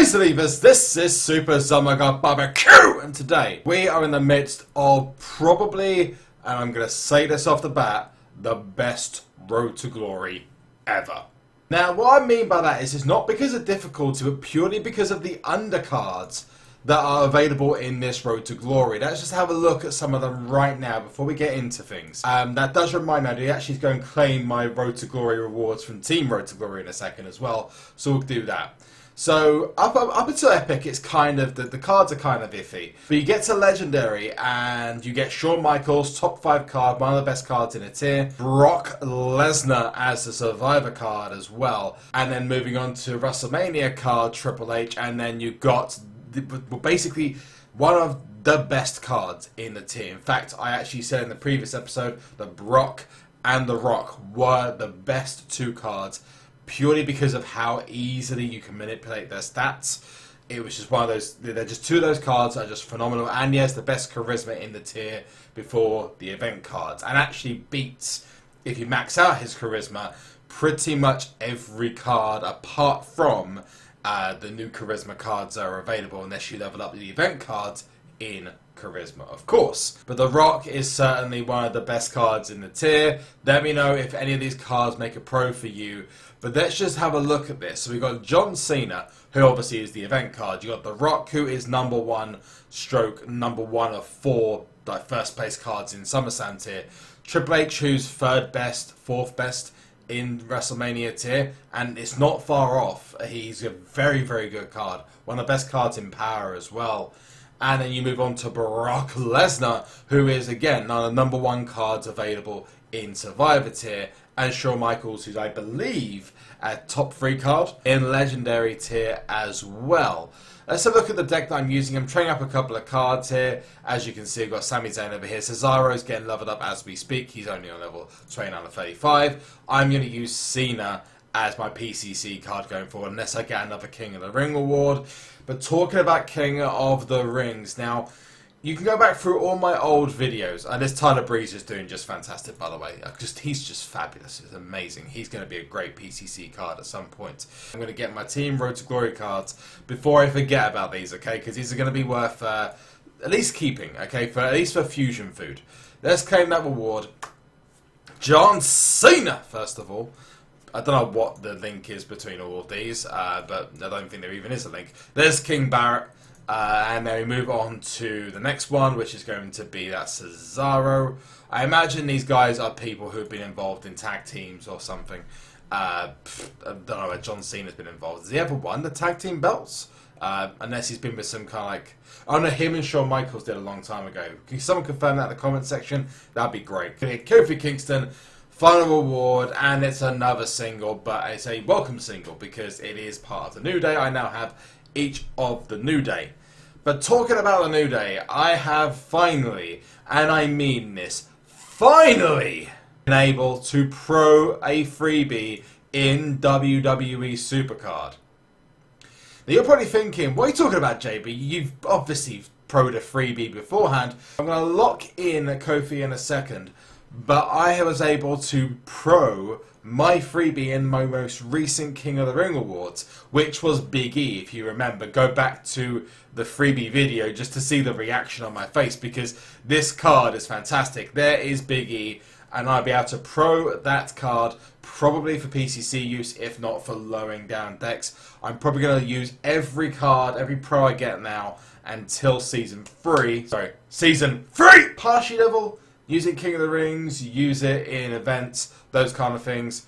Hey Believers, this is SUPERZOMGBBQ, and today we are in the midst of probably, and I'm going to say this off the bat, the best road to glory ever. Now what I mean by that is it's not because of difficulty, but purely because of the undercards that are available in this road to glory. Let's just have a look at some of them right now before we get into things. That does remind me, I do actually go and claim my road to glory rewards from Team Road to Glory in a second as well, so we'll do that. So, up until Epic, it's kind of, the cards are kind of iffy. But you get to Legendary, and you get Shawn Michaels, top 5 card, one of the best cards in a tier. Brock Lesnar as a Survivor card as well. And then moving on to Wrestlemania card, Triple H, and then you got basically one of the best cards in the tier. In fact, I actually said in the previous episode that Brock and The Rock were the best 2 cards, purely because of how easily you can manipulate their stats. It was just one of those, they're just 2 of those cards that are just phenomenal, and yes, the best charisma in the tier before the event cards, and actually beats, if you max out his charisma, pretty much every card apart from the new charisma cards that are available, unless you level up the event cards in charisma, of course. But The Rock is certainly one of the best cards in the tier. Let me know if any of these cards make a pro for you. But let's just have a look at this. So we've got John Cena, who obviously is the event card. You got The Rock, who is number 1 of 4 like first place cards in SummerSlam tier. Triple H, who's 3rd best, 4th best in WrestleMania tier, and it's not far off. He's a very, very good card. One of the best cards in Power as well. And then you move on to Brock Lesnar, who is, again, one of the number 1 cards available in Survivor tier. And Shawn Michaels, who's, I believe, a top 3 card in Legendary tier as well. Let's have a look at the deck that I'm using. I'm training up a couple of cards here. As you can see, I've got Sami Zayn over here. Cesaro's getting leveled up as we speak. He's only on level 29 out of 35. I'm going to use Cena as my PCC card going forward, unless I get another King of the Ring award. But talking about King of the Rings, now, you can go back through all my old videos, and this Tyler Breeze is doing just fantastic, by the way. He's just fabulous. It's amazing. He's going to be a great PCC card at some point. I'm going to get my Team Road to Glory cards before I forget about these, okay? Because these are going to be worth at least keeping, okay? At least for Fusion Food. Let's claim that reward. John Cena, first of all. I don't know what the link is between all of these, but I don't think there even is a link. There's King Barrett. And then we move on to the next one, which is going to be that Cesaro. I imagine these guys are people who have been involved in tag teams or something. I don't know where John Cena's been involved. Has he ever won the tag team belts? Unless he's been with some kind of like... Oh no, him and Shawn Michaels did a long time ago. Can someone confirm that in the comment section? That'd be great. Kofi Kingston, final reward, and it's another single, but it's a welcome single because it is part of the New Day. I now have each of the New Day. But talking about the New Day, I have finally, and I mean this, finally been able to pro a freebie in WWE SuperCard. Now you're probably thinking, what are you talking about, JB? You've obviously pro'd a freebie beforehand. I'm going to lock in Kofi in a second, but I was able to pro my freebie in my most recent King of the Ring awards, which was Big E, if you remember. Go back to the freebie video just to see the reaction on my face, because this card is fantastic. There is Big E, and I'll be able to pro that card probably for PCC use, if not for lowering down decks. I'm probably going to use every card, every pro I get now, until Season 3. Sorry, Season 3! Partially level. Use it in King of the Rings, use it in events, those kind of things.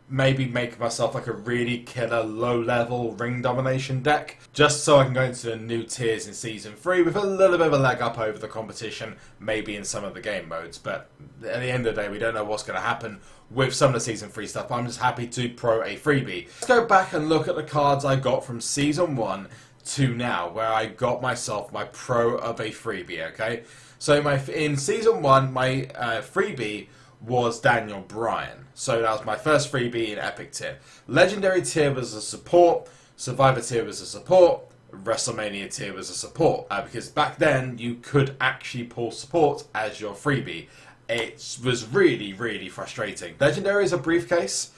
Maybe make myself like a really killer low-level ring domination deck, just so I can go into the new tiers in Season 3 with a little bit of a leg up over the competition, maybe in some of the game modes. But at the end of the day, we don't know what's going to happen with some of the Season 3 stuff. I'm just happy to pro a freebie. Let's go back and look at the cards I got from Season 1 to now, where I got myself my pro of a freebie, okay? So in Season 1, my freebie was Daniel Bryan. So that was my first freebie in Epic tier. Legendary tier was a support, Survivor tier was a support, Wrestlemania tier was a support. Because back then, you could actually pull support as your freebie. It was really, really frustrating. Legendary is a briefcase.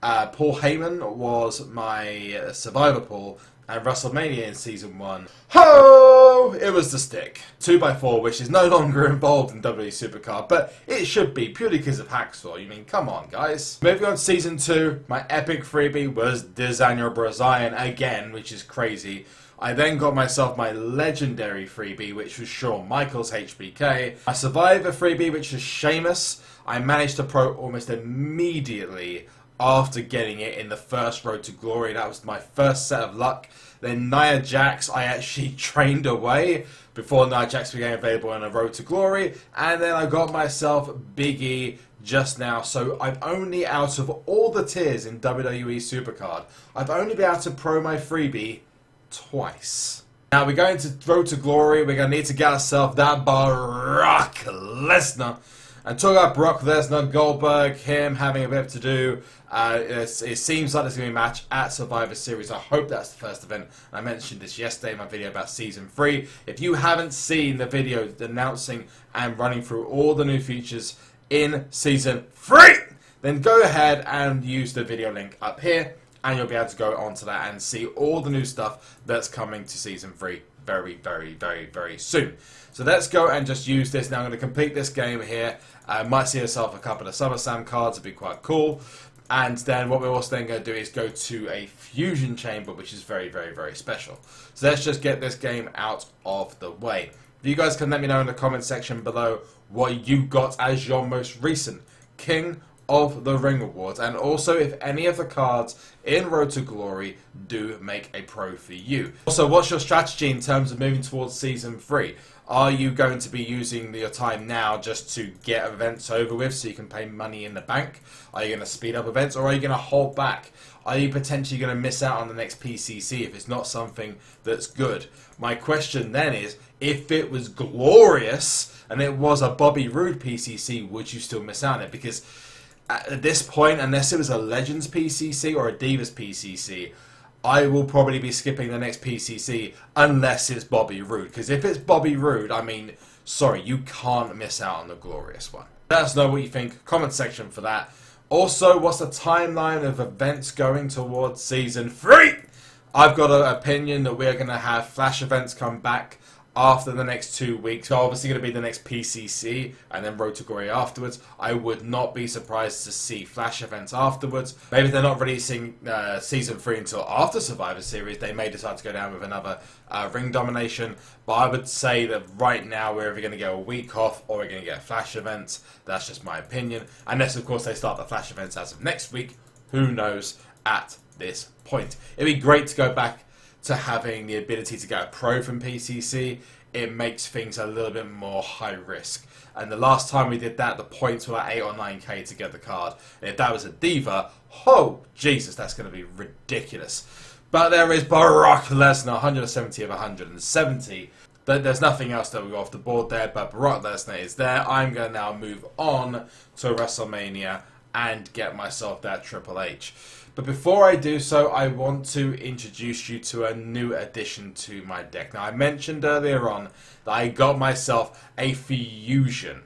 Paul Heyman was my Survivor pool. And Wrestlemania in Season 1, ho! It was the stick. 2x4, which is no longer involved in WWE SuperCard, but it should be, purely because of Hacksaw. You mean, come on, guys. Moving on to Season 2, my epic freebie was Daniel Bryan again, which is crazy. I then got myself my legendary freebie, which was Shawn Michaels HBK. My Survivor freebie, which was Sheamus. I managed to pro almost immediately after getting it in the first Road to Glory. That was my first set of luck. Then Nia Jax, I actually trained away before Nia Jax became available on a Road to Glory. And then I got myself Big E just now. So I'm only, out of all the tiers in WWE SuperCard, I've only been able to pro my freebie twice. Now we're going to Road to Glory. We're going to need to get ourselves that Brock Lesnar. And talk about Brock Lesnar, Goldberg, him having a bit to do. It seems like there's going to be a match at Survivor Series. I hope that's the first event. I mentioned this yesterday in my video about Season 3. If you haven't seen the video announcing and running through all the new features in Season 3, then go ahead and use the video link up here. And you'll be able to go onto that and see all the new stuff that's coming to Season 3 very, very, very, very soon. So let's go and just use this. Now I'm going to complete this game here. Might see yourself a couple of SummerSlam cards. It'd be quite cool. And then what we're also then going to do is go to a fusion chamber, which is very, very, very special. So let's just get this game out of the way. You guys can let me know in the comment section below what you got as your most recent King of the Ring Awards, and also if any of the cards in Road to Glory do make a pro for you. Also, what's your strategy in terms of moving towards Season 3? Are you going to be using your time now just to get events over with so you can pay money in the bank? Are you going to speed up events, or are you going to hold back? Are you potentially going to miss out on the next PCC if it's not something that's good? My question then is, if it was glorious and it was a Bobby Roode PCC, would you still miss out on it? Because at this point, unless it was a Legends PCC or a Divas PCC, I will probably be skipping the next PCC unless it's Bobby Roode. Because if it's Bobby Roode, I mean, sorry, you can't miss out on the glorious one. Let us know what you think. Comment section for that. Also, what's the timeline of events going towards Season 3? I've got an opinion that we're going to have Flash events come back after the next 2 weeks. So obviously going to be the next PCC and then Road to Glory afterwards. I would not be surprised to see Flash events afterwards. Maybe they're not releasing Season 3 until after Survivor Series. They may decide to go down with another ring domination. But I would say that right now we're either going to get a week off or we're going to get Flash events. That's just my opinion. Unless, of course, they start the Flash events as of next week. Who knows at this point. It'd be great to go back to having the ability to get a pro from PCC. It makes things a little bit more high risk. And the last time we did that, the points were like 8 or 9k to get the card. And if that was a Diva, oh Jesus, that's going to be ridiculous. But there is Brock Lesnar, 170 of 170. There's nothing else that we got off the board there, but Brock Lesnar is there. I'm going to now move on to WrestleMania and get myself that Triple H. But before I do so, I want to introduce you to a new addition to my deck. Now, I mentioned earlier on that I got myself a Fusion.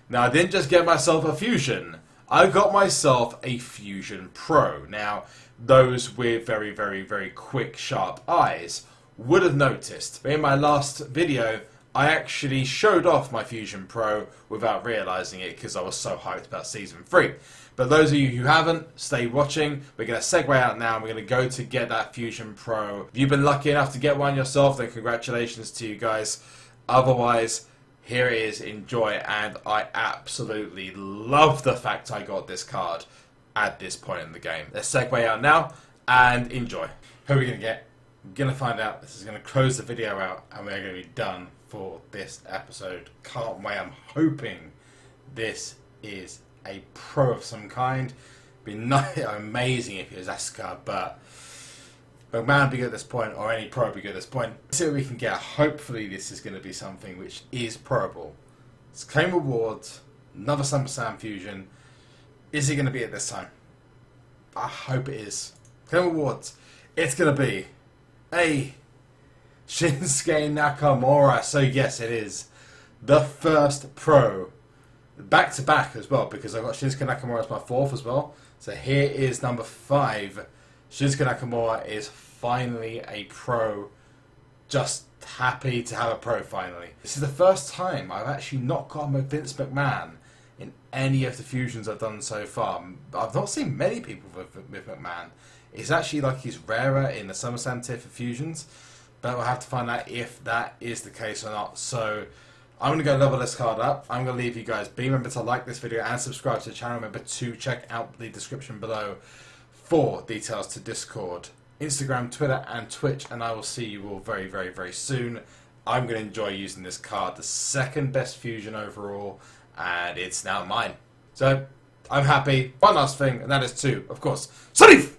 Now, I didn't just get myself a Fusion. I got myself a Fusion Pro. Now, those with very, very, very quick, sharp eyes would have noticed. But in my last video, I actually showed off my Fusion Pro without realizing it because I was so hyped about Season 3. But those of you who haven't, stay watching. We're going to segue out now. We're going to go to get that Fusion Pro. If you've been lucky enough to get one yourself, then congratulations to you guys. Otherwise, here it is. Enjoy. And I absolutely love the fact I got this card at this point in the game. Let's segue out now and enjoy. Who are we going to get? We're going to find out. This is going to close the video out and we're going to be done for this episode. Can't wait. I'm hoping this is a pro of some kind. Be amazing if it was Asuka, but McMahon would be good at this point, or any pro would be good at this point. Let's see what we can get. Hopefully this is going to be something which is probable. It's Claim Rewards, another SummerSlam Fusion. Is it going to be at this time? I hope it is. Claim Rewards. It's going to be a Shinsuke Nakamura. So yes, it is the first pro back-to-back as well, because I've got Shinsuke Nakamura as my 4th as well. So here is number 5. Shinsuke Nakamura is finally a pro. Just happy to have a pro finally. This is the first time I've actually not gotten with Vince McMahon in any of the fusions I've done so far. I've not seen many people with McMahon. It's actually like he's rarer in the SummerSlam tier for fusions, but we'll have to find out if that is the case or not. So I'm going to go level this card up. I'm going to leave you guys be. Remember to like this video and subscribe to the channel. Remember to check out the description below for details to Discord, Instagram, Twitter and Twitch, and I will see you all very, very, very soon. I'm going to enjoy using this card, the second best fusion overall, and it's now mine. So I'm happy. One last thing, and that is to, of course, Sunny!